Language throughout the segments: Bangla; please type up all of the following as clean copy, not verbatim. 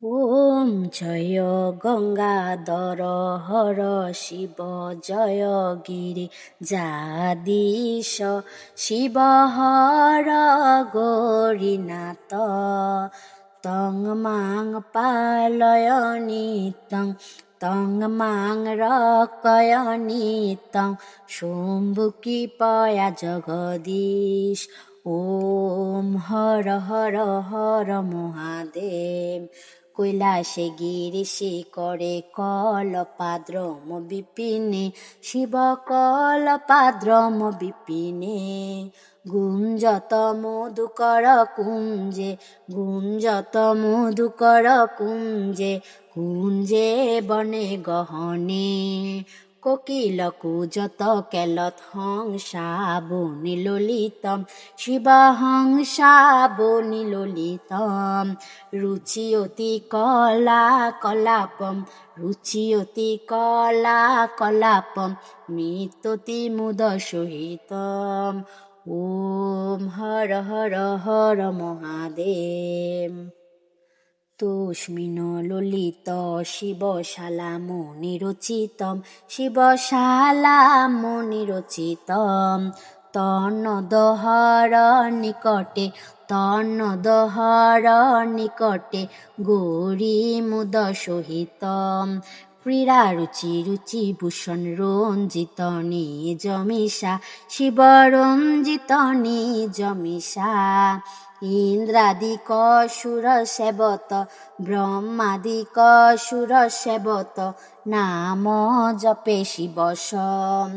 ওম জয় গঙ্গাধর হর শিব জয় গিরি জাদিশ শিব হর গৌরীনাথ তং মাং পালয় নিতং তং মাং রক্ষয় নিতং শুম্ভুকি পয়া জগদীশ। ওম হর হর হর মহাদেব। কৈলাসে গিরিশে করে কলপাদ্রম বিপিনে শিব কলপাদ্রম বিপিনে গুঞ্জত মধুকর কুঞ্জে গুঞ্জত মধুকর কুঞ্জে কুঞ্জে বনে গহনে কোকিল কুজত কেলত হংসা বনি ললিতম শিব হংসা বনি ললিতম রুচিয়তি কলা কলাপম রুচিয়তি কলা কলাপম মিততি মুদ সহিতম। ওম হর হর হর মহাদেব। তুষ্মিন ললিত শিবশালা মুনিরচিতম শিবশালা মুনিরচিতম তন্নদহর নিকটে তন্নদহর নিকটে গৌরী মুদ সহিতম ক্রীড়া রুচি রুচি ভূষণ রঞ্জিত নিজমিষা শিব রঞ্জিত নিজমিষা ইন্দ্রাদিক সুর সেবত ব্রহ্মাদিক সুর সেবত নাম জপে শিবসম।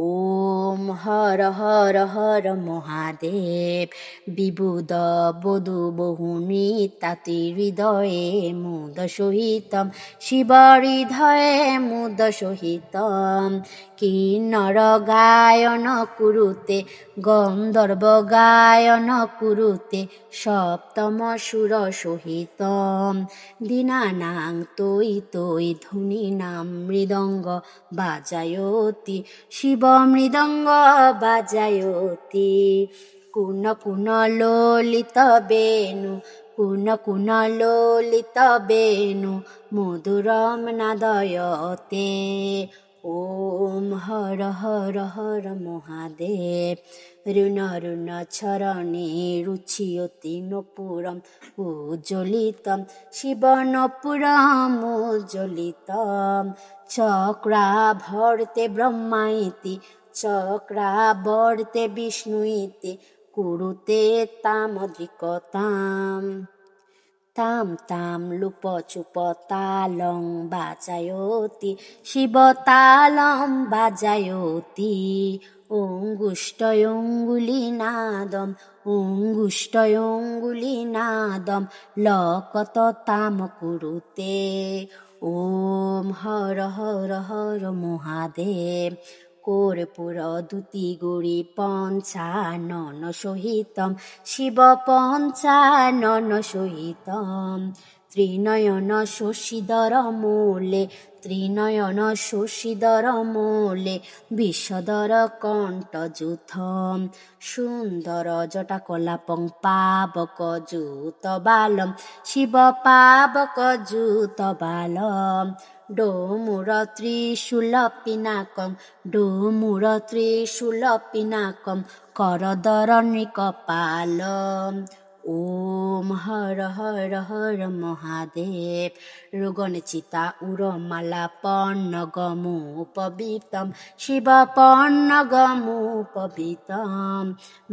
ওম হর হর হর মহাদেব। বিবুধ বধূ বহুনি তাতি হৃদয়ে মুদ সহিতম শিব হৃদয়ে মুদ সহিতম কিন্নর গায়ন কুরুতে গন্ধর্ব গায়ন কুরুতে সপ্তম সুর সহিতম দীনানাং তৈ তৈ ধুনি নাম মৃদঙ্গ বাজায়তি শিব মৃদঙ্গ বাজায়তি কুন কুন ললিত বেণু কুন কুন ললিত বেণু মধুরম নাদয়তে। ওম হর হর হর মহাদেব। রুণ রুণ চরণে রুচিয়তি নপুরম উজ্জ্বলিতম শিব নপুরম উজ্জ্বলিতম চক্রাভর্তে ব্রহ্মা ইতি চক্রাবর্তে বিষ্ণু ইতি কুরুতে তামধিকতাম তাম তাম লুপ চুপ তালং বাজায়তি শিব তালং বাজায়তি অঙ্গুষ্টয়ঙ্গুলিনাদম অঙ্গুষ্টয়ঙ্গুলিনাদম লকত তাম কুরুতে। ওম হর হর হর মহাদেব। কর্পূর দুতি গৌরী পঞ্চানন সহিতম শিব পঞ্চানন সহিতম ত্রিনয়ন শশীধর মূলে ত্রিনয়ন শশীধর মূলে বিষধর কণ্ঠযুথম সুন্দর জটা কলাপং পাবক যুত বালম শিব পাবক যুত বালম ডোমুর ত্রিশূল পিনাকম ডোমুর ত্রিশূল পিনাকম করদর নৃকপালম। ওম হর হর হর মহাদেব। রোগন চিতা উরমালা পন্নগমুপবিতম শিব পন্নগমুপবিতম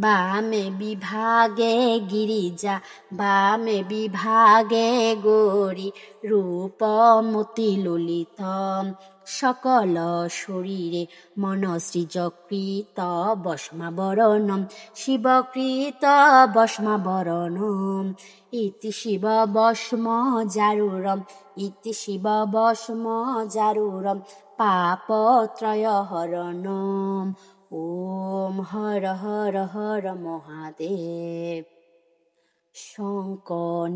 বামে বিভাগে গিরিজা বামে বিভাগে গৌরী রূপমতি ললিতম সকল শরীরে মনসৃজকৃত ভস্মাবরণম শিবকৃত ভস্মাবরণম ইতি শিব ভস্ম জারুরম ইতি শিব ভস্ম জারুরম পাপত্রয় হরণম। ওম হর হর হর মহাদেব। শঙ্খ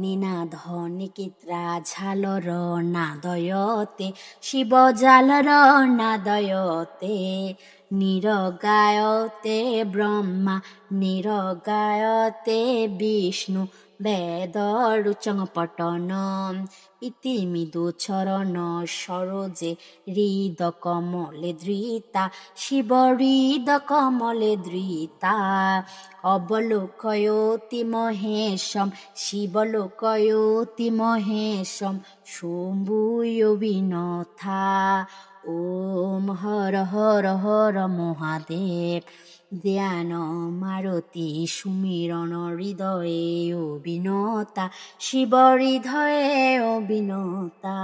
নিনাদ নিকিত্রা ঝালর নাদয়তে শিব জালর নাদয়তে নিরগায়তে ব্রহ্মা নিরগায়তে বিষ্ণু বেদরুচং পটনম ইতিমিদুচ্ছরণ সরোজে হৃদকমলে ধৃতা শিব হৃদকমলে ধৃতা অবলোকয়তি মহেশম শিবলোকয়তি মহেশম শম্ভুয় বিনথা ওম হর হর হর মহাদেব ধ্যান মারতি সুমিরণ হৃদয়ে অবিনতা শিব হৃদয়ে অবিনতা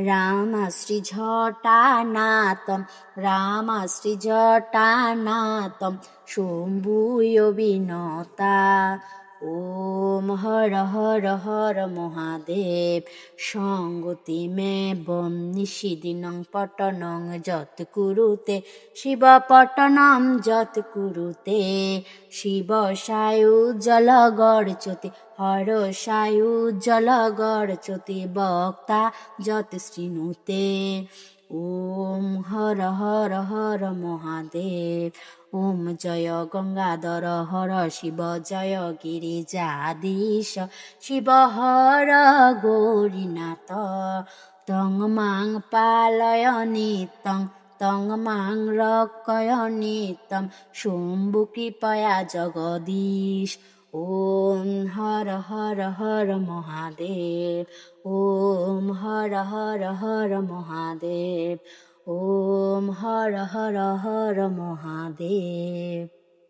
রামশ্রী ঝটানাতম রামশ্রী জটানাতম শম্ভুয় বিনতা ওম হর হর হর মহাদেব সঙ্গতি মে বম নিষিদিনং পটনং যত কুরুতে শিব পটনম যত কুরুতে শিব সায়ুজ্জল গড়চতি হর সায়ুজ্জল গড়চতি বক্তা যত শৃণুতে ওম হর হর হর মহাদেব ওম জয় গঙ্গাধর হর শিব জয় গিরিজাধীশ শিব হর গৌরীনাথ তং মাং পালয় নিত্যং তং মাং রক্ষয় নিত্যং শম্ভু কৃপয়া জগদীশ ওম হর হর হর মহাদেব ওম হর হর হর মহাদেব ওম হর হর হর মহাদেব।